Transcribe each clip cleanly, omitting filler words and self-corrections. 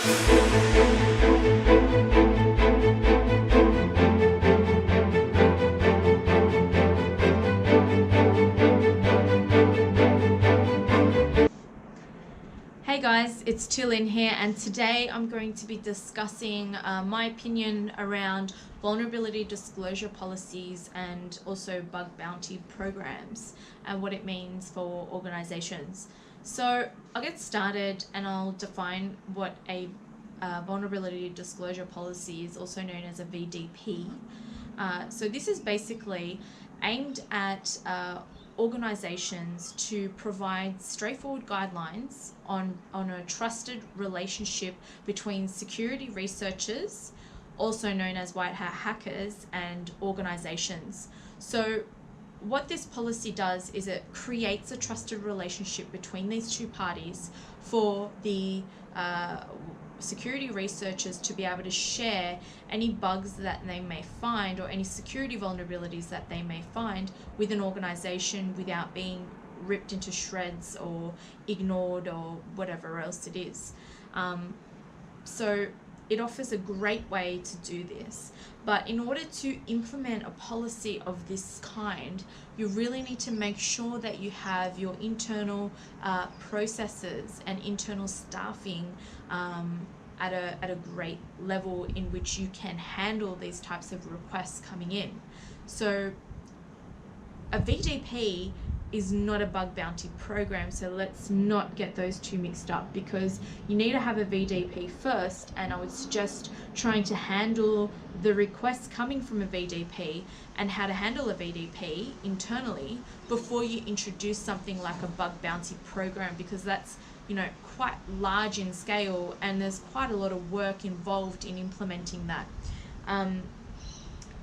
Hey guys, it's Tulin here, and today I'm going to be discussing my opinion around vulnerability disclosure policies and also bug bounty programs and what it means for organizations. So I'll get started and I'll define what a vulnerability disclosure policy is, also known as a VDP. So this is basically aimed at organizations to provide straightforward guidelines on a trusted relationship between security researchers, also known as white hat hackers, and organizations. So what this policy does is it creates a trusted relationship between these two parties for the security researchers to be able to share any bugs that they may find or any security vulnerabilities that they may find with an organization without being ripped into shreds or ignored or whatever else it is. So it offers a great way to do this. But in order to implement a policy of this kind, you really need to make sure that you have your internal processes and internal staffing at a great level in which you can handle these types of requests coming in. So a VDP is not a bug bounty program, so let's not get those two mixed up, because you need to have a VDP first, and I would suggest trying to handle the requests coming from a VDP and how to handle a VDP internally before you introduce something like a bug bounty program, because that's, you know, quite large in scale and there's quite a lot of work involved in implementing that.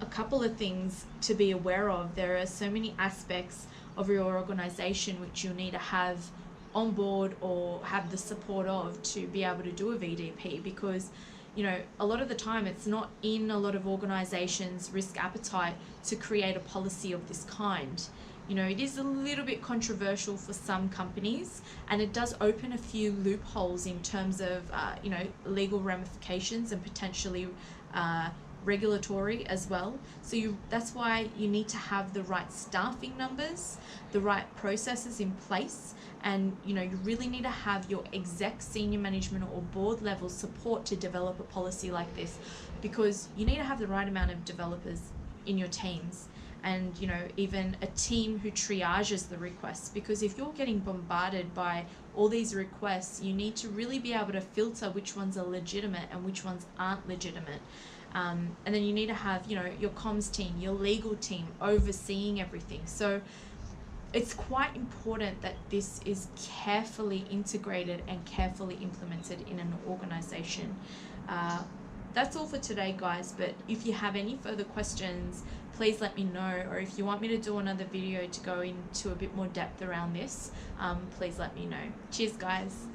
A couple of things to be aware of: there are so many aspects of your organization which you'll need to have on board or have the support of to be able to do a VDP, because, you know, a lot of the time it's not in a lot of organizations' risk appetite to create a policy of this kind. You know, it is a little bit controversial for some companies, and it does open a few loopholes in terms of, you know, legal ramifications and potentially regulatory as well. So that's why you need to have the right staffing numbers, the right processes in place, and, you know, you really need to have your exec, senior management or board level support to develop a policy like this, because you need to have the right amount of developers in your teams, and, you know, even a team who triages the requests, because if you're getting bombarded by all these requests, you need to really be able to filter which ones are legitimate and which ones aren't legitimate. And then you need to have, you know, your comms team, your legal team overseeing everything. So it's quite important that this is carefully integrated and carefully implemented in an organization. That's all for today, guys, but if you have any further questions, please let me know, or if you want me to do another video to go into a bit more depth around this, please let me know. Cheers, guys.